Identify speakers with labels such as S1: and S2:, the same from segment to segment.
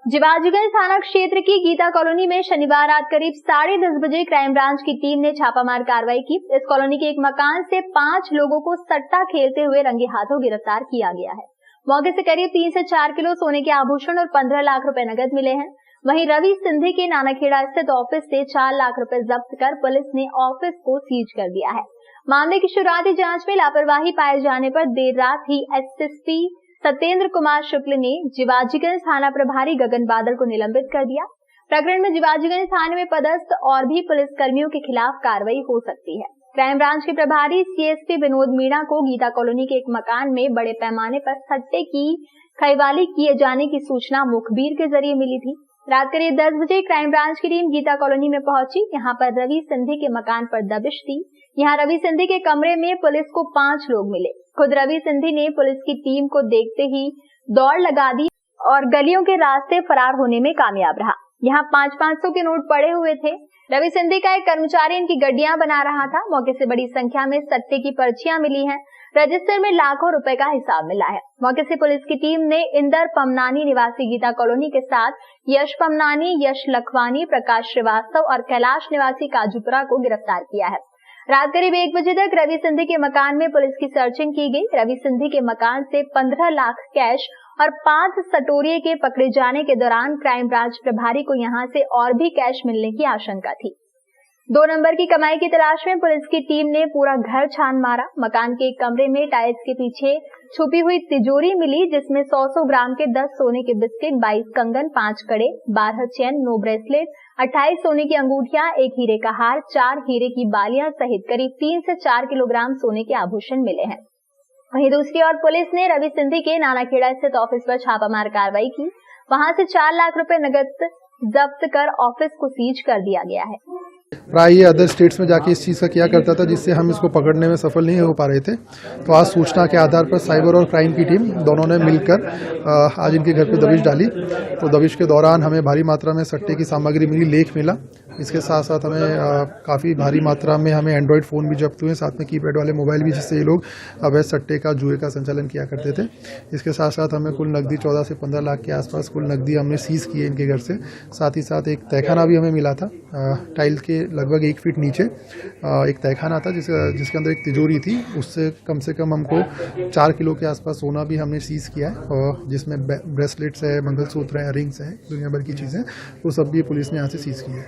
S1: जिवाजीगंज थाना क्षेत्र की गीता कॉलोनी में शनिवार रात करीब 10:30 बजे क्राइम ब्रांच की टीम ने छापामार कार्रवाई की। इस कॉलोनी के एक मकान से 5 लोगों को सट्टा खेलते हुए रंगे हाथों गिरफ्तार किया गया है। मौके से करीब 3 से 4 किलो सोने के आभूषण और 15 लाख रुपए नगद मिले हैं। वहीं रवि सिंधी के नानाखेड़ा स्थित ऑफिस से 4 लाख रुपए जब्त कर पुलिस ने ऑफिस को सीज कर दिया है। मामले की शुरुआती जांच में लापरवाही पाए जाने पर देर रात ही एसएसपी सत्येंद्र कुमार शुक्ल ने जिवाजीगंज थाना प्रभारी गगन बादल को निलंबित कर दिया। प्रकरण में जिवाजीगंज थाने में पदस्थ और भी पुलिस कर्मियों के खिलाफ कार्रवाई हो सकती है। क्राइम ब्रांच के प्रभारी सीएसपी विनोद मीणा को गीता कॉलोनी के एक मकान में बड़े पैमाने पर सट्टे की खैवाली किए जाने की सूचना मुखबिर के जरिए मिली थी। रात करीब 10 बजे क्राइम ब्रांच की टीम गीता कॉलोनी में पहुंची। यहाँ पर रवि सिंधी के मकान पर दबिश थी। यहाँ रवि सिंधी के कमरे में पुलिस को 5 लोग मिले। खुद रवि सिंधी ने पुलिस की टीम को देखते ही दौड़ लगा दी और गलियों के रास्ते फरार होने में कामयाब रहा। यहाँ 500 के नोट पड़े हुए थे। रवि सिंधी का एक कर्मचारी इनकी गड्डियां बना रहा था। मौके से बड़ी संख्या में सट्टे की पर्चियां मिली हैं। रजिस्टर में लाखों रुपए का हिसाब मिला है। मौके से पुलिस की टीम ने इंदर पमनानी निवासी गीता कॉलोनी के साथ यश पमनानी, यश लखवानी, प्रकाश श्रीवास्तव और कैलाश निवासी काजूपुरा को गिरफ्तार किया है। रात करीब 1 बजे तक रवि सिंधी के मकान में पुलिस की सर्चिंग की गई। रवि सिंधी के मकान से 15 लाख कैश और 5 सटोरिये के पकड़े जाने के दौरान क्राइम ब्रांच प्रभारी को यहां से और भी कैश मिलने की आशंका थी। 2 नंबर की कमाई की तलाश में पुलिस की टीम ने पूरा घर छान मारा। मकान के एक कमरे में टाइल्स के पीछे छुपी हुई तिजोरी मिली, जिसमें 100 ग्राम के 10 सोने के बिस्किट, 22 कंगन, 5 कड़े, 12 चेन, 9 ब्रेसलेट, 28 सोने की अंगूठियां, 1 हीरे का हार, 4 हीरे की बालियां सहित करीब 3 से 4 किलोग्राम सोने के आभूषण मिले हैं। वहीं दूसरी ओर पुलिस ने रवि सिंधी के नानाखेड़ा स्थित ऑफिस पर छापामार कार्रवाई की। वहां से 4 लाख रुपए नगद जब्त कर ऑफिस को सीज कर दिया गया है।
S2: प्राय ये अदर स्टेट्स में जाके इस चीज़ का किया करता था, जिससे हम इसको पकड़ने में सफल नहीं हो पा रहे थे। तो आज सूचना के आधार पर साइबर और क्राइम की टीम दोनों ने मिलकर आज इनके घर पे दबिश डाली। तो दबिश के दौरान हमें भारी मात्रा में सट्टे की सामग्री मिली, लेख मिला। इसके साथ साथ हमें काफ़ी भारी मात्रा में हमें एंड्रॉयड फ़ोन भी जब्त हुए, साथ में कीपैड वाले मोबाइल भी, जिससे ये लोग अवैध सट्टे का, जुए का संचालन किया करते थे। इसके साथ साथ हमें कुल नकदी 14 से 15 लाख के आसपास कुल नकदी हमने सीज की है इनके घर से। साथ ही साथ एक तहखाना भी हमें मिला था। टाइल के लगभग 1 फीट नीचे एक तहखाना था जिसके अंदर एक तिजोरी थी। उससे कम से कम हमको 4 किलो के आसपास सोना भी हमने सीज किया है, और जिसमें ब्रेसलेट्स है, मंगलसूत्र है, रिंग्स है, दुनिया भर की चीज़ें, वो सब भी पुलिस ने यहाँ से सीज की है।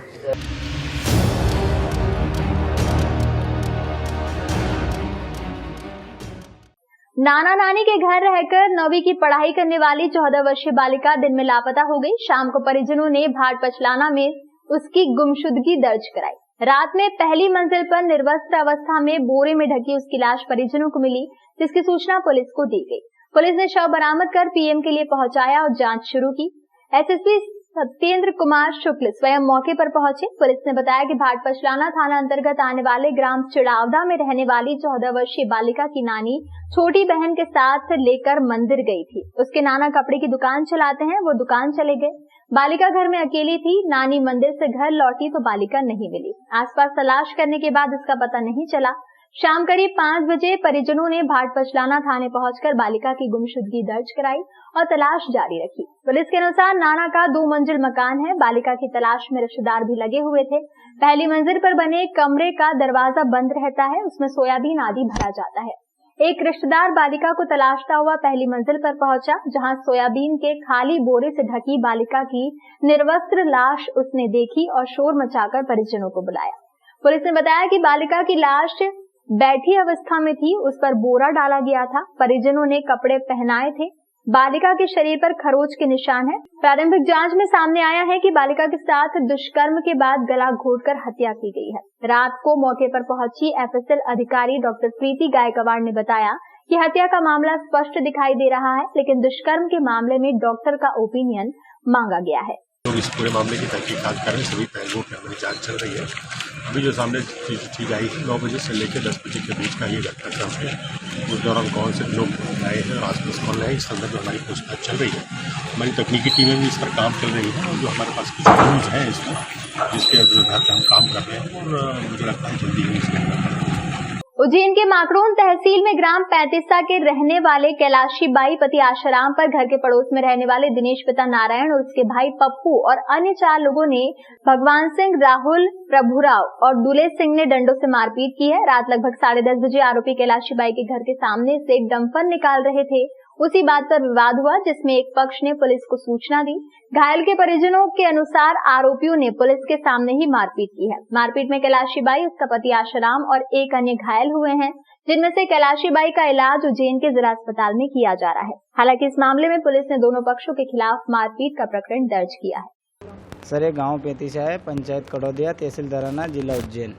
S1: नाना नानी के घर रहकर 9वीं की पढ़ाई करने वाली 14 वर्षीय बालिका दिन में लापता हो गई। शाम को परिजनों ने भाट पचलाना में उसकी गुमशुदगी दर्ज कराई। रात में पहली मंजिल पर निर्वस्त्र अवस्था में बोरे में ढकी उसकी लाश परिजनों को मिली, जिसकी सूचना पुलिस को दी गई। पुलिस ने शव बरामद कर पीएम के लिए पहुंचाया और जांच शुरू की। एसएसपी सत्येंद्र कुमार शुक्ल स्वयं मौके पर पहुंचे। पुलिस ने बताया कि भाट पचलाना थाना अंतर्गत आने वाले ग्राम चिड़ावदा में रहने वाली 14 वर्षीय बालिका की नानी छोटी बहन के साथ लेकर मंदिर गई थी। उसके नाना कपड़े की दुकान चलाते हैं, वो दुकान चले गए। बालिका घर में अकेली थी। नानी मंदिर से घर लौटी तो बालिका नहीं मिली। आसपास तलाश करने के बाद इसका पता नहीं चला। शाम करीब 5 बजे परिजनों ने भाट पचलाना थाने पहुंचकर बालिका की गुमशुदगी दर्ज कराई और तलाश जारी रखी। पुलिस के अनुसार नाना का 2 मंजिल मकान है। बालिका की तलाश में रिश्तेदार भी लगे हुए थे। पहली मंजिल पर बने कमरे का दरवाजा बंद रहता है, उसमें सोयाबीन आदि भरा जाता है। एक रिश्तेदार बालिका को तलाशता हुआ पहली मंजिल पर पहुंचा, जहां सोयाबीन के खाली बोरे से ढकी बालिका की निर्वस्त्र लाश उसने देखी और शोर मचाकर परिजनों को बुलाया। पुलिस ने बताया कि बालिका की लाश बैठी अवस्था में थी, उस पर बोरा डाला गया था। परिजनों ने कपड़े पहनाए थे। बालिका के शरीर पर खरोच के निशान है। प्रारंभिक जांच में सामने आया है कि बालिका के साथ दुष्कर्म के बाद गला घोंटकर हत्या की गई है। रात को मौके पर पहुंची एफएसएल अधिकारी डॉक्टर प्रीति गायकवाड़ ने बताया कि हत्या का मामला स्पष्ट दिखाई दे रहा है, लेकिन दुष्कर्म के मामले में डॉक्टर का ओपिनियन मांगा गया है।
S3: इस पूरे मामले की तहकीकात कर रहे हैं, सभी पहलुओं पर हमारी जांच चल रही है। अभी जो सामने चीज आई है 9 बजे से लेकर 10 बजे के बीच का ये घटनाक्रम है। उस दौरान कौन से लोग आए हैं और आसपास कौन आए, इस संदर्भ में हमारी पूछताछ चल रही है। हमारी तकनीकी टीमें भी इस पर काम कर रही है और जो हमारे पास कुछ टूल्स हैं इसमें, जिसके आधार पर हम काम कर रहे हैं, और मुझे लगता है जल्दी ही इसके
S1: उज्जैन के माकड़ोन तहसील में ग्राम 35 के रहने वाले कैलाशी बाई पति आशाराम पर घर के पड़ोस में रहने वाले दिनेश पिता नारायण और उसके भाई पप्पू और अन्य 4 लोगों ने भगवान सिंह, राहुल, प्रभुराव और दुले सिंह ने डंडों से मारपीट की है। रात लगभग 10:30 बजे आरोपी कैलाशी बाई के घर के सामने से एक डंपर निकाल रहे थे। उसी बात पर विवाद हुआ, जिसमें एक पक्ष ने पुलिस को सूचना दी। घायल के परिजनों के अनुसार आरोपियों ने पुलिस के सामने ही मारपीट की है। मारपीट में कैलाशी बाई, उसका पति आशाराम और एक अन्य घायल हुए हैं, जिनमें से कैलाशी बाई का इलाज उज्जैन के जिला अस्पताल में किया जा रहा है। हालांकि इस मामले में पुलिस ने दोनों पक्षों के खिलाफ मारपीट का प्रकरण दर्ज किया है।
S4: सर, ये गाँव 35 है, पंचायत कड़ौदिया, तहसील दराना, जिला उज्जैन।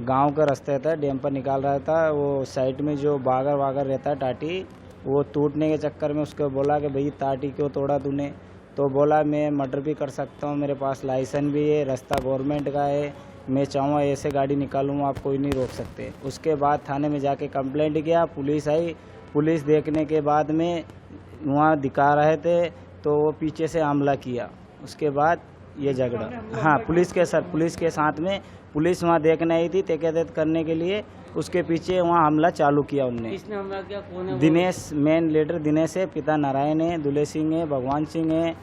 S4: गाँव का रास्ता था, डैम पर निकाल रहा था। वो साइड में जो बागर रहता है टाटी, वो टूटने के चक्कर में उसको बोला कि भाई टाटी क्यों तोड़ा तूने। तो बोला मैं मर्डर भी कर सकता हूँ, मेरे पास लाइसेंस भी है, रास्ता गवर्नमेंट का है, मैं चाहूँगा ऐसे गाड़ी निकालूँ, आप कोई नहीं रोक सकते। उसके बाद थाने में जाके कंप्लेंट किया, पुलिस आई। पुलिस देखने के बाद में वहाँ दिखा रहे थे तो वो पीछे से हमला किया। उसके बाद ये झगड़ा, हाँ, पुलिस के साथ में पुलिस वहाँ देखने आई थी तहकीकात करने के लिए। उसके पीछे वहाँ हमला चालू किया उनने।
S5: किसने हमला किया? कौन है?
S4: दिनेश, मेन लीडर दिनेश है, पिता नारायण है, दुले सिंह है, भगवान सिंह है,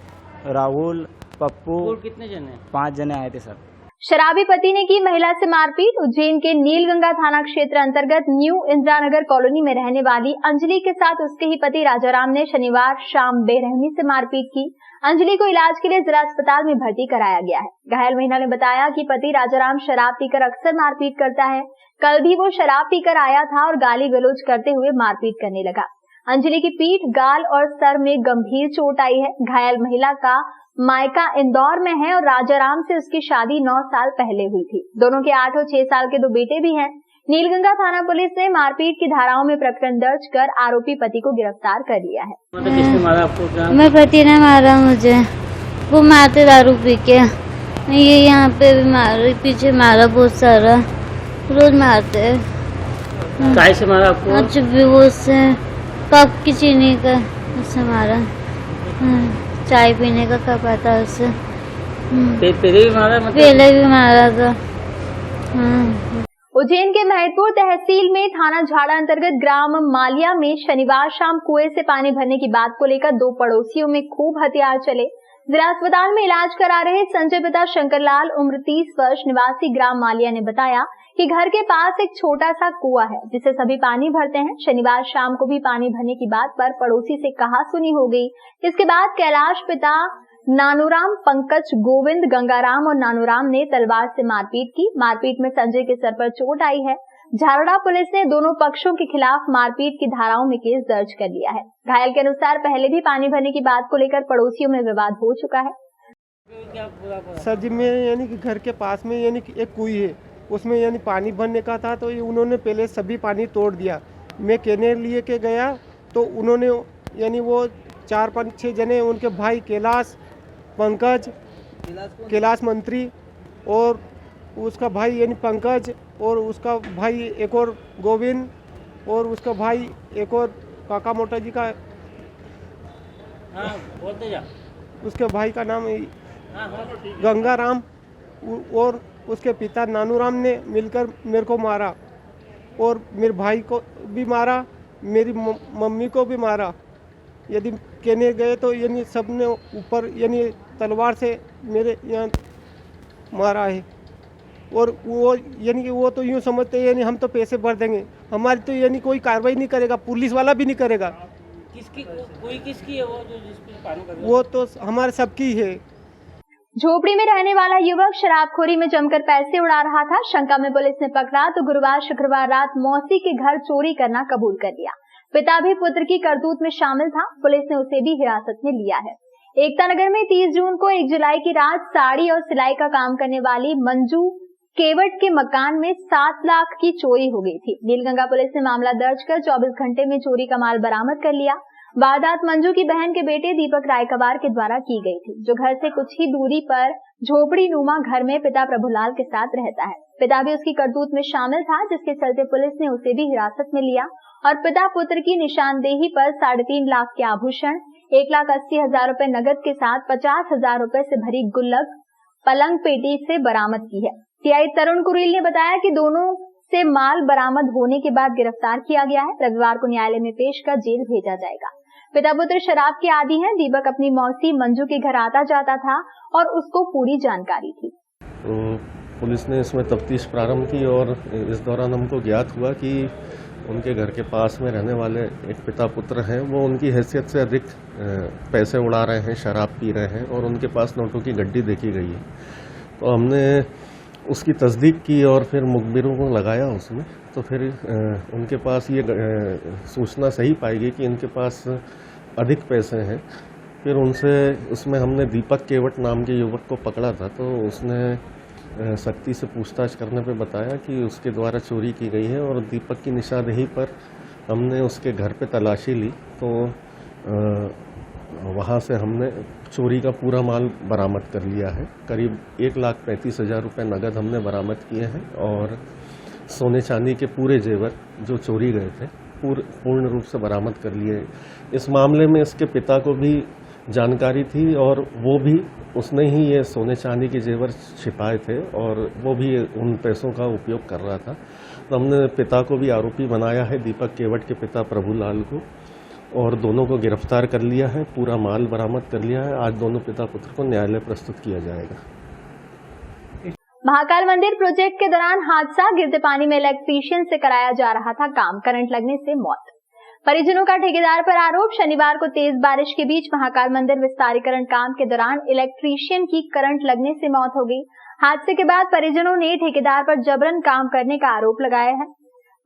S4: राहुल, पप्पू।
S5: और कितने जने?
S4: 5 जने आए थे सर।
S1: शराबी पति ने की महिला से मारपीट। उज्जैन के नीलगंगा थाना क्षेत्र अंतर्गत न्यू इंदिरानगर कॉलोनी में रहने वाली अंजलि के साथ उसके ही पति राजाराम ने शनिवार शाम बेरहमी से मारपीट की। अंजलि को इलाज के लिए जिला अस्पताल में भर्ती कराया गया है। घायल महिला ने बताया कि पति राजाराम शराब पीकर अक्सर मारपीट करता है। कल भी वो शराब पीकर आया था और गाली गलौज करते हुए मारपीट करने लगा। अंजलि की पीठ, गाल और सर में गंभीर चोट आई है। घायल महिला का मायका इंदौर में है और राजाराम से उसकी शादी 9 साल पहले हुई थी। दोनों के 8 और 6 साल के 2 बेटे भी हैं। नीलगंगा थाना पुलिस ने मारपीट की धाराओं में प्रकरण दर्ज कर आरोपी पति को गिरफ्तार कर लिया है।
S5: किसने मारा आपको?
S6: मैं पति ने मारा मुझे। वो मारते दारू पी के। ये यहाँ पे भी मारा, पीछे मारा बहुत सारा, रोज मारते।
S5: काय से मारा आपको?
S6: अच्छा, वो से कप की चीनी का उससे मारा। चाय पीने का कप आता उससे।
S5: पहले भी मारा?
S6: पहले भी मारा था।
S1: उज्जैन के महतपुर तहसील में थाना झाड़ा अंतर्गत ग्राम मालिया में शनिवार शाम कुएं से पानी भरने की बात को लेकर 2 पड़ोसियों में खूब हथियार चले। जिला अस्पताल में इलाज करा रहे संजय पिता शंकरलाल, उम्र 30 वर्ष, निवासी ग्राम मालिया ने बताया कि घर के पास एक छोटा सा कुआं है जिसे सभी पानी भरते हैं। शनिवार शाम को भी पानी भरने की बात पर पड़ोसी से कहासुनी हो गई। इसके बाद कैलाश पिता नानूराम, पंकज, गोविंद, गंगाराम और नानूराम ने तलवार से मारपीट की। मारपीट में संजय के सर पर चोट आई है। झारड़ा पुलिस ने दोनों पक्षों के खिलाफ मारपीट की धाराओं में केस दर्ज कर लिया है। घायल के अनुसार पहले भी पानी भरने की बात को लेकर पड़ोसियों में विवाद हो चुका है।
S7: सर जी, मेरे यानी कि घर के पास में यानी कि एक कुआं है, उसमें यानी पानी भरने का था, तो उन्होंने पहले सभी पानी तोड़ दिया। मैं कहने लिए के गया तो उन्होंने यानी वो 4-5-6 जने, उनके भाई कैलाश, पंकज, कैलाश मंत्री और उसका भाई यानी पंकज और उसका भाई एक और गोविंद और उसका भाई एक और काका मोटा जी का,
S5: बोलते जा।
S7: उसके भाई का नाम गंगाराम और उसके पिता नानूराम ने मिलकर मेरे को मारा और मेरे भाई को भी मारा, मेरी मम्मी को भी मारा। यदि कहने गए तो यानी सब ने ऊपर यानी तलवार से मेरे यहाँ मारा है। और वो यानी कि वो तो यूँ समझते हैं यानी हम तो पैसे भर देंगे, हमारी तो यानी कोई कार्रवाई नहीं करेगा, पुलिस वाला भी नहीं करेगा।
S5: किसकी कोई किसकी है वो जो जिसपे पानी कर रहा है?
S7: वो तो हमारे सबकी है।
S1: झोपड़ी में रहने वाला युवक शराबखोरी में जमकर पैसे उड़ा रहा था। शंका में पुलिस ने पकड़ा तो गुरुवार शुक्रवार रात मौसी के घर चोरी करना कबूल कर लिया। पिता भी पुत्र की करतूत में शामिल था। पुलिस ने उसे भी हिरासत में लिया है। एकता नगर में 30 जून को 1 जुलाई की रात साड़ी और सिलाई का काम करने वाली मंजू केवट के मकान में 7 लाख की चोरी हो गई थी। नीलगंगा पुलिस ने मामला दर्ज कर 24 घंटे में चोरी का माल बरामद कर लिया। वारदात मंजू की बहन के बेटे दीपक रायकवार के द्वारा की गई थी, जो घर से कुछ ही दूरी पर झोपड़ी नुमा घर में पिता प्रभुलाल के साथ रहता है। पिता भी उसकी करतूत में शामिल था, जिसके चलते पुलिस ने उसे भी हिरासत में लिया और पिता पुत्र की निशानदेही पर 3.5 लाख के आभूषण, 1,80,000 रुपए नगद के साथ 50,000 रुपए से भरी गुल्लक, पलंग पेटी से बरामद की है। सीआई तरुण कुरील ने बताया कि दोनों से माल बरामद होने के बाद गिरफ्तार किया गया है। रविवार को न्यायालय में पेश कर जेल भेजा जाएगा। पिता पुत्र शराब के आदी हैं। दीपक अपनी मौसी मंजू के घर आता जाता था और उसको पूरी जानकारी थी।
S3: तो पुलिस ने इसमें तफ्तीश प्रारंभ की और इस दौरान हमको ज्ञात हुआ कि उनके घर के पास में रहने वाले एक पिता पुत्र हैं, वो उनकी हैसियत से अधिक पैसे उड़ा रहे हैं, शराब पी रहे हैं और उनके पास नोटों की गड्डी देखी गई है। तो हमने उसकी तस्दीक की और फिर मुखबिरों को लगाया उसमें, तो फिर उनके पास ये सूचना सही पाई गई कि इनके पास अधिक पैसे हैं। फिर उसमें हमने दीपक केवट नाम के युवक को पकड़ा था, तो उसने सख्ती से पूछताछ करने पे बताया कि उसके द्वारा चोरी की गई है और दीपक की निशानदेही पर हमने उसके घर पे तलाशी ली, तो वहाँ से हमने चोरी का पूरा माल बरामद कर लिया है। करीब 1,35,000 रुपये नगद हमने बरामद किए हैं और सोने चांदी के पूरे जेवर जो चोरी गए थे पूर्ण रूप से बरामद कर लिए। इस मामले में इसके पिता को भी जानकारी थी और वो भी उसने ही ये सोने चांदी के जेवर छिपाए थे और वो भी उन पैसों का उपयोग कर रहा था। तो हमने पिता को भी आरोपी बनाया है, दीपक केवट के पिता प्रभुलाल को, और दोनों को गिरफ्तार कर लिया है, पूरा माल बरामद कर लिया है। आज दोनों पिता पुत्र को न्यायालय प्रस्तुत किया जाएगा।
S1: महाकाल मंदिर प्रोजेक्ट के दौरान हादसा, गिरते पानी में इलेक्ट्रीशियन से कराया जा रहा था काम, करंट लगने से मौत। परिजनों का ठेकेदार पर आरोप। शनिवार को तेज बारिश के बीच महाकाल मंदिर विस्तारीकरण काम के दौरान इलेक्ट्रीशियन की करंट लगने से मौत हो गई। हादसे के बाद परिजनों ने ठेकेदार पर जबरन काम करने का आरोप लगाया है।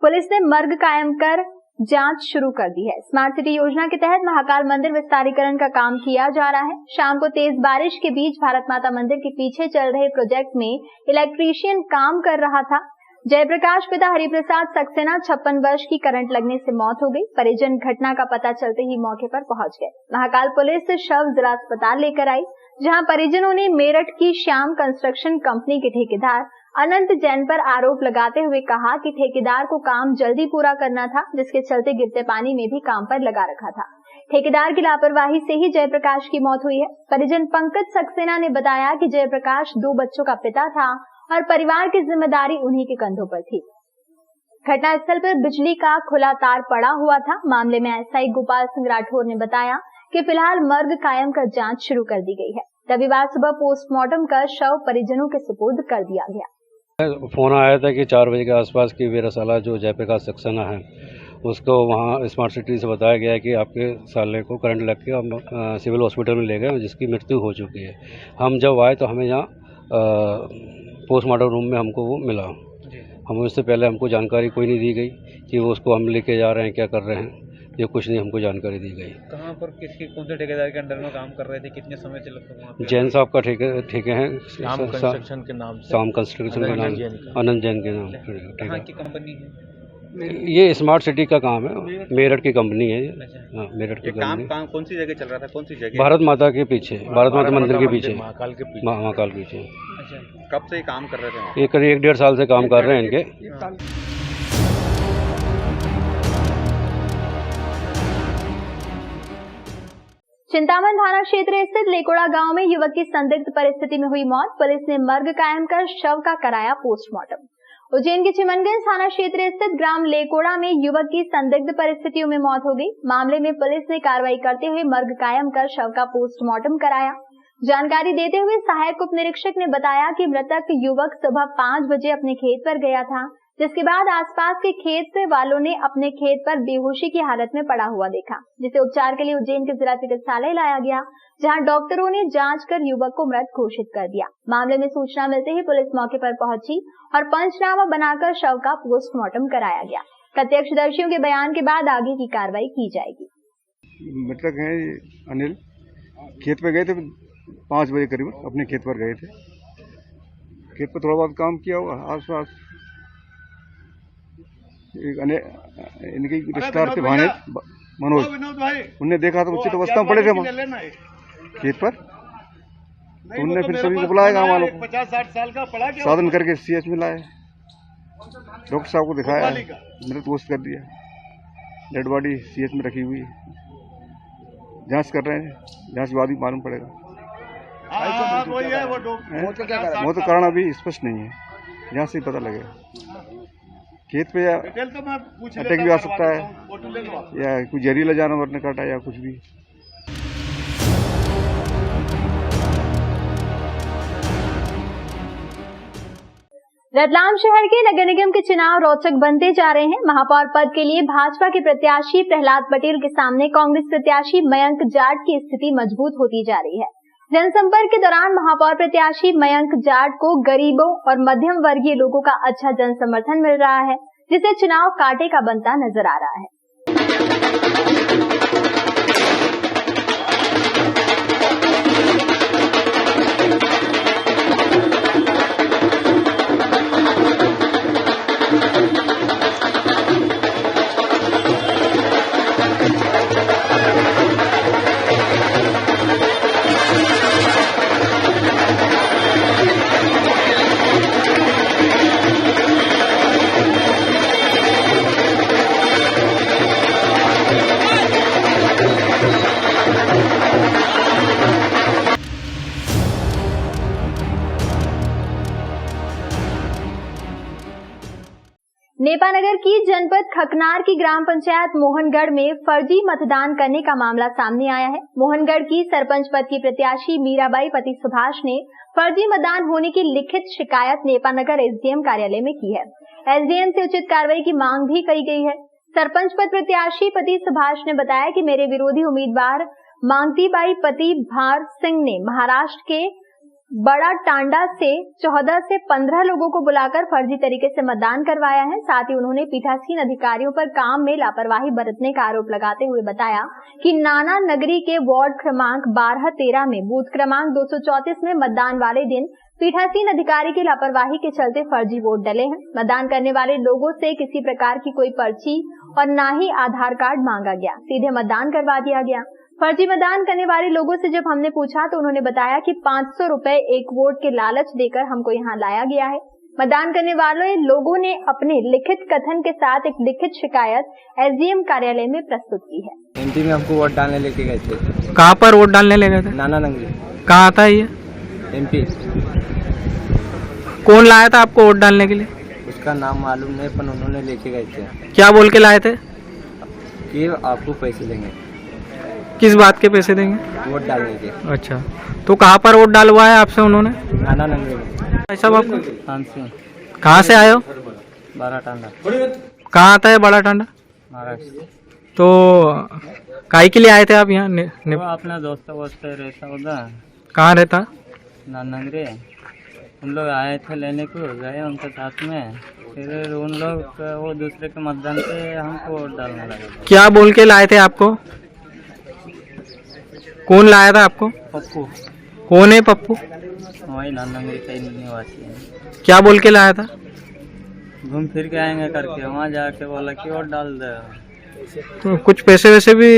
S1: पुलिस ने मर्ग कायम कर जांच शुरू कर दी है। स्मार्ट सिटी योजना के तहत महाकाल मंदिर विस्तारीकरण का काम किया जा रहा है। शाम को तेज बारिश के बीच भारत माता मंदिर के पीछे चल रहे प्रोजेक्ट में इलेक्ट्रीशियन काम कर रहा था। जयप्रकाश पिता हरिप्रसाद सक्सेना 56 वर्ष की करंट लगने से मौत हो गई। परिजन घटना का पता चलते ही मौके पर पहुंच गए। महाकाल पुलिस शव जिला अस्पताल लेकर आई, जहां परिजनों ने मेरठ की श्याम कंस्ट्रक्शन कंपनी के ठेकेदार अनंत जैन पर आरोप लगाते हुए कहा कि ठेकेदार को काम जल्दी पूरा करना था, जिसके चलते गिरते पानी में भी काम पर लगा रखा था। ठेकेदार की लापरवाही से ही जयप्रकाश की मौत हुई है। परिजन पंकज सक्सेना ने बताया कि जयप्रकाश 2 बच्चों का पिता था और परिवार की जिम्मेदारी उन्हीं के कंधों पर थी। घटनास्थल पर बिजली का खुला तार पड़ा हुआ था। मामले में एसआई गोपाल सिंह राठौर ने बताया कि फिलहाल मर्ग कायम कर जांच शुरू कर दी गई है। रविवार सुबह पोस्टमार्टम कर शव परिजनों के सुपुर्द कर दिया गया।
S8: फोन आया था कि 4 बजे के आसपास की वेरासाला जो जयप्रकाश सक्सेना है, उसको वहाँ स्मार्ट सिटी से बताया गया है कि आपके साले को करंट लग के हम सिविल हॉस्पिटल में ले गए, जिसकी मृत्यु हो चुकी है। हम जब आए तो हमें यहाँ पोस्टमार्टम रूम में हमको वो मिला। हम उससे पहले हमको जानकारी कोई नहीं दी गई कि वो उसको हम लेके जा रहे हैं, क्या कर रहे हैं, ये कुछ नहीं हमको जानकारी दी गई।
S9: कहाँ पर कौन से ठेकेदार के अंडर में काम कर रहे थे, कितने समय से लगभग?
S8: जैन साहब का ठेके हैं,
S9: श्याम कंस्ट्रक्शन के नाम से,
S8: श्याम कंस्ट्रक्शन के नाम, अनंत जैन के नाम।
S9: कहाँ की कंपनी है?
S8: ये स्मार्ट सिटी का काम है, मेरठ की कंपनी है। मेरठ की
S9: काम कौन सी जगह चल रहा था? कौन सी जगह?
S8: भारत माता के पीछे, भारत माता मंदिर के पीछे,
S9: महाकाल के पीछे।
S8: महाकाल पीछे।
S9: अच्छा, कब से काम कर रहे थे?
S8: ये करीब 1.5 साल से काम कर रहे हैं इनके।
S1: चिंतामन थाना क्षेत्र स्थित लेकोड़ा गांव में युवक की संदिग्ध परिस्थिति में हुई मौत। पुलिस ने मर्ग कायम कर शव का कराया पोस्टमार्टम। उज्जैन के चिमनगंज थाना क्षेत्र स्थित ग्राम लेकोड़ा में युवक की संदिग्ध परिस्थितियों में मौत हो गई। मामले में पुलिस ने कार्रवाई करते हुए मर्ग कायम कर शव का पोस्टमार्टम कराया। जानकारी देते हुए सहायक उप निरीक्षक ने बताया कि मृतक युवक सुबह 5 बजे अपने खेत पर गया था, जिसके बाद आसपास के खेत वालों ने अपने खेत पर बेहोशी की हालत में पड़ा हुआ देखा, जिसे उपचार के लिए उज्जैन के जिला चिकित्सालय लाया गया, जहां डॉक्टरों ने जांच कर युवक को मृत घोषित कर दिया। मामले में सूचना मिलते ही पुलिस मौके पर पहुंची और पंचनामा बनाकर शव का पोस्टमार्टम कराया गया। प्रत्यक्षदर्शियों के बयान के बाद आगे की कार्रवाई की जाएगी।
S10: मृतक है अनिल, खेत पे गए थे 5 बजे करीब, अपने खेत पर गए थे। खेत पर थोड़ा बहुत काम किया हुआ, आसपास इनके रिश्तेदार थे भाने मनोज, उनने देखा तो उचित अवस्था में पड़े थे खेत पर, तो उनने फिर सभी को बुलाया गाँव वालों को, साधन करके सीएच में लाए, डॉक्टर साहब को दिखाया, मृत घोषित कर दिया। डेड बॉडी सीएच में रखी हुई है, जांच कर रहे हैं, जांच के बाद ही मालूम पड़ेगा। मौत का कारण अभी स्पष्ट नहीं है, जांच से पता लगेगा। खेत पे या अटैक भी आ सकता है या कोई जहरीला जानवर ने काटा या कुछ भी।
S1: रतलाम शहर के नगर निगम के चुनाव रोचक बनते जा रहे हैं। महापौर पद के लिए भाजपा के प्रत्याशी प्रहलाद पटेल के सामने कांग्रेस प्रत्याशी मयंक जाट की स्थिति मजबूत होती जा रही है। जनसंपर्क के दौरान महापौर प्रत्याशी मयंक जाट को गरीबों और मध्यम वर्गीय लोगों का अच्छा जन समर्थन मिल रहा है, जिसे चुनाव कांटे का बनता नजर आ रहा है। नेपानगर की जनपद खकनार की ग्राम पंचायत मोहनगढ़ में फर्जी मतदान करने का मामला सामने आया है। मोहनगढ़ की सरपंच पद की प्रत्याशी मीराबाई पति सुभाष ने फर्जी मतदान होने की लिखित शिकायत नेपानगर एसडीएम कार्यालय में की है। एसडीएम से उचित कार्रवाई की मांग भी की गई है। सरपंच पद प्रत्याशी पति सुभाष ने बताया कि मेरे विरोधी उम्मीदवार मांगतीबाई पति भार सिंह ने महाराष्ट्र के बड़ा टांडा से 14 से 15 लोगों को बुलाकर फर्जी तरीके से मतदान करवाया है। साथ ही उन्होंने पीठासीन अधिकारियों पर काम में लापरवाही बरतने का आरोप लगाते हुए बताया कि नाना नगरी के वार्ड क्रमांक 12-13 में बूथ क्रमांक 234 में मतदान वाले दिन पीठासीन अधिकारी की लापरवाही के चलते फर्जी वोट डले हैं। मतदान करने वाले लोगों से किसी प्रकार की कोई पर्ची और न ही आधार कार्ड मांगा गया, सीधे मतदान करवा दिया गया। फर्जी मतदान करने वाले लोगों से जब हमने पूछा तो उन्होंने बताया कि 500 रुपए एक वोट के लालच देकर हमको यहाँ लाया गया है। मतदान करने वाले लोगों ने अपने लिखित कथन के साथ एक लिखित शिकायत एसडीएम कार्यालय में प्रस्तुत की है।
S4: एमपी में हमको वोट डालने लेके गए थे।
S11: कहाँ पर वोट डालने ले गए थे?
S4: नाना नगरी।
S11: कहाँ आता है ये?
S4: एमपी।
S11: कौन लाया था आपको वोट डालने के लिए?
S4: उसका नाम मालूम नहीं, पर उन्होंने लेके गए थे।
S11: क्या बोल के लाए थे?
S4: कि आपको पैसे देंगे।
S11: किस बात के पैसे देंगे?
S4: वोट डालने के।
S11: अच्छा, तो कहाँ पर वोट डालवाया आपसे उन्होंने?
S4: नाना नगरी में।
S11: ऐसा आपको?
S4: कहाँ
S11: से आए हो?
S4: बड़ा टांडा।
S11: कहाँ आता है बड़ा टांडा?
S4: महाराष्ट्र।
S11: तो काहे के लिए आए थे आप यहाँ?
S4: वो अपना दोस्त रहता उधर।
S11: कहाँ रहता?
S4: नाना नगरी। उन लोग आए थे लेने को, गए उनके साथ में, फिर उन लोग वो दूसरे के मतदान पे हमको वोट डालने लगे।
S11: क्या बोल के लाए थे आपको? कौन लाया था आपको?
S4: पप्पू।
S11: कौन है पप्पू?
S4: वही नाना नगरी का निवासी है।
S11: क्या बोल के लाया था?
S4: घूम फिर के आएंगे करके, वहाँ जाके बोला कि वोट डाल दे।
S11: तो कुछ पैसे वैसे भी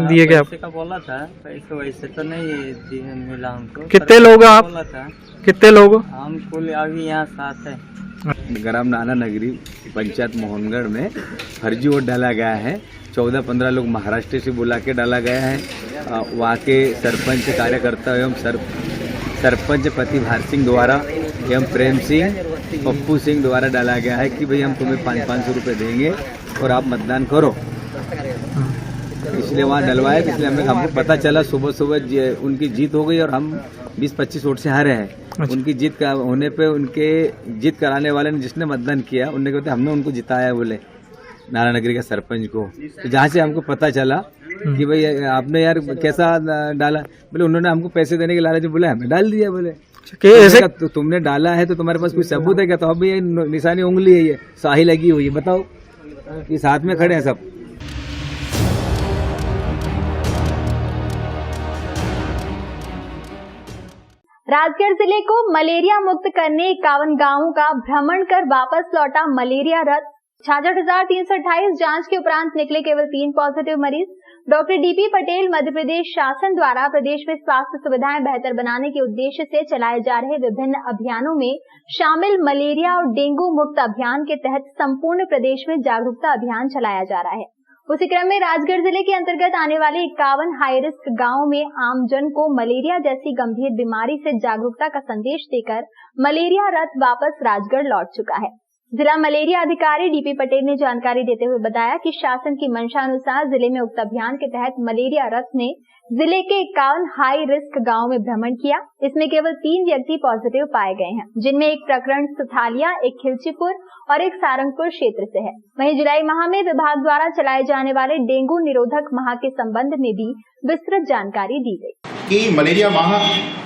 S11: दिए क्या?
S4: पैसे का बोला था, पैसे वैसे तो नहीं मिला हमको।
S11: कितने लोग आप?
S4: बोला था।
S11: कितने लोग?
S4: हम कुल अभी यहाँ 7 है।
S12: ग्राम नाना नगरी पंचायत मोहनगढ़ में फर्जी वोट डाला गया है। 14-15 लोग महाराष्ट्र से बुला के डाला गया है। वहाँ के सरपंच कार्यकर्ता एवं सरपंच पति भार सिंह द्वारा एवं प्रेम सिंह पप्पू सिंह द्वारा डाला गया है कि भाई हम तुम्हें 500 रुपये देंगे और आप मतदान करो। इसलिए वहाँ डलवाया, इसलिए हमको पता चला सुबह उनकी जीत हो गई और हम 20-25 वोट से हारे हैं।
S11: अच्छा।
S12: उनकी जीत का होने पे उनके जीत कराने वाले ने जिसने मतदान किया उनने कहते हमने उनको जिताया बोले, नाना नगरी का सरपंच को। तो जहाँ से हमको पता चला कि भाई आपने यार कैसा डाला, बोले उन्होंने हमको पैसे देने के लालच बोले हमें डाल दिया। बोले ऐसे तो तुमने डाला है तो तुम्हारे पास कोई सबूत है क्या? तो अब ये निशानी उंगली है, ये साही लगी हुई है, बताओ। ये साथ में खड़े हैं सब।
S1: राजगढ़ जिले को मलेरिया मुक्त करने 51 गांवों का भ्रमण कर वापस लौटा मलेरिया रथ। 66,328 जांच के उपरांत निकले केवल 3 पॉजिटिव मरीज। डॉक्टर डीपी पटेल मध्य प्रदेश शासन द्वारा प्रदेश में स्वास्थ्य सुविधाएं बेहतर बनाने के उद्देश्य से चलाए जा रहे विभिन्न अभियानों में शामिल मलेरिया और डेंगू मुक्त अभियान के तहत संपूर्ण प्रदेश में जागरूकता अभियान चलाया जा रहा है। उसी क्रम में राजगढ़ जिले के अंतर्गत आने वाले 51 हाई रिस्क गाँव में आमजन को मलेरिया जैसी गंभीर बीमारी से जागरूकता का संदेश देकर मलेरिया रथ वापस राजगढ़ लौट चुका है। जिला मलेरिया अधिकारी डीपी पटेल ने जानकारी देते हुए बताया कि शासन की मंशानुसार जिले में उक्त अभियान के तहत मलेरिया रथ ने जिले के 51 हाई रिस्क गांव में भ्रमण किया। इसमें केवल 3 व्यक्ति पॉजिटिव पाए गए हैं, जिनमें एक प्रकरण सुथालिया, एक खिलचीपुर और एक सारंगपुर क्षेत्र से है। वहीं जुलाई माह में विभाग द्वारा चलाए जाने वाले डेंगू निरोधक माह के संबंध में भी विस्तृत जानकारी दी गई
S13: कि मलेरिया माह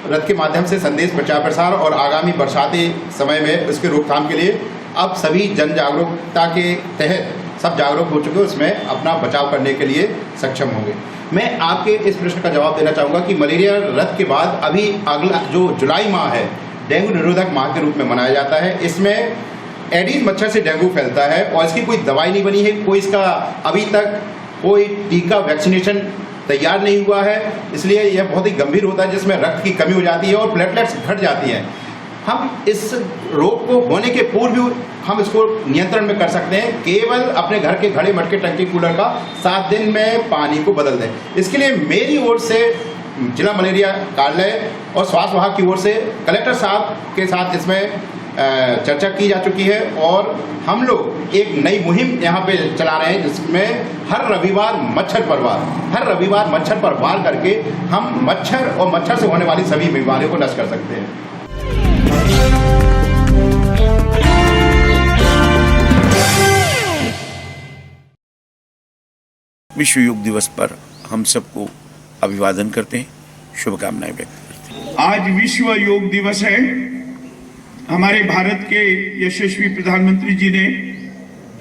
S13: रथ के माध्यम से संदेश प्रचार प्रसार और आगामी बरसाती समय में उसके रोकथाम के लिए अब सभी जन जागरूकता के तहत सब जागरूक हो चुके, उसमें अपना बचाव करने के लिए सक्षम होंगे। मैं आपके इस प्रश्न का जवाब देना चाहूँगा कि मलेरिया रथ के बाद अभी अगला जो जुलाई माह है डेंगू निरोधक माह के रूप में मनाया जाता है। इसमें एडीज मच्छर से डेंगू फैलता है और इसकी कोई दवाई नहीं बनी है, कोई इसका अभी तक कोई टीका वैक्सीनेशन तैयार नहीं हुआ है, इसलिए यह बहुत ही गंभीर होता है जिसमें रक्त की कमी हो जाती है और प्लेटलेट्स घट जाती हैं। हम इस रोग को होने के पूर्व हम इसको नियंत्रण में कर सकते हैं, केवल अपने घर के घड़े मटके टंकी कूलर का 7 दिन में पानी को बदल दें। इसके लिए मेरी ओर से जिला मलेरिया कार्यालय और स्वास्थ्य विभाग की ओर से कलेक्टर साहब के साथ इसमें चर्चा की जा चुकी है और हम लोग एक नई मुहिम यहाँ पे चला रहे हैं जिसमें हर रविवार मच्छर पर वार करके हम मच्छर और मच्छर से होने वाली सभी बीमारियों को नष्ट कर सकते हैं।
S14: विश्व योग दिवस पर हम सबको अभिवादन करते हैं, शुभकामनाएं व्यक्त करते हैं।
S15: आज विश्व योग दिवस है। हमारे भारत के यशस्वी प्रधानमंत्री जी ने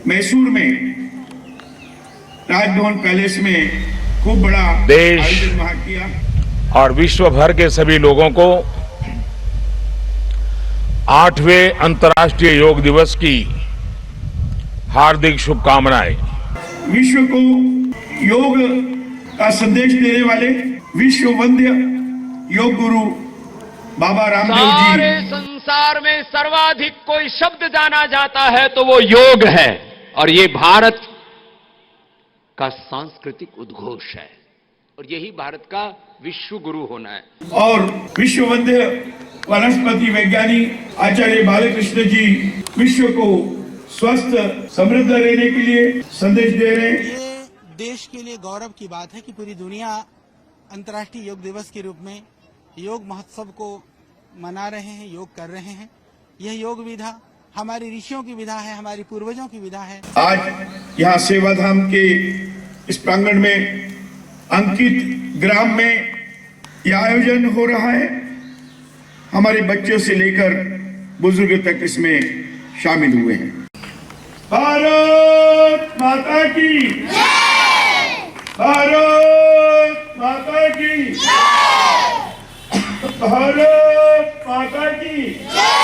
S15: मैसूर में राजभवन पैलेस में खूब बड़ा
S16: देश
S15: वहां किया
S16: और विश्व भर के सभी लोगों को 8वें अंतर्राष्ट्रीय योग दिवस की हार्दिक शुभकामनाएं।
S15: विश्व को योग का संदेश देने वाले विश्व वंद्य योग गुरु बाबा रामदेव जी।
S17: सारे संसार में सर्वाधिक कोई शब्द जाना जाता है तो वो योग है और ये भारत का सांस्कृतिक उद्घोष है और यही भारत का विश्व गुरु होना है।
S15: और विश्व वंद्य वनस्पति वैज्ञानिक आचार्य बालकृष्ण जी विश्व को स्वस्थ समृद्ध रहने के लिए संदेश दे रहे हैं।
S18: ये देश के लिए गौरव की बात है कि पूरी दुनिया अंतर्राष्ट्रीय योग दिवस के रूप में योग महोत्सव को मना रहे हैं, योग कर रहे हैं। यह योग विधा हमारी ऋषियों की विधा है, हमारी पूर्वजों की विधा है।
S15: आज यहाँ सेवाधाम के इस प्रांगण में अंकित ग्राम में यह आयोजन हो रहा है। हमारे बच्चों से लेकर बुजुर्ग तक इसमें शामिल हुए हैं। भारत माता की जय! भारत माता की जय! भारत माता की जय!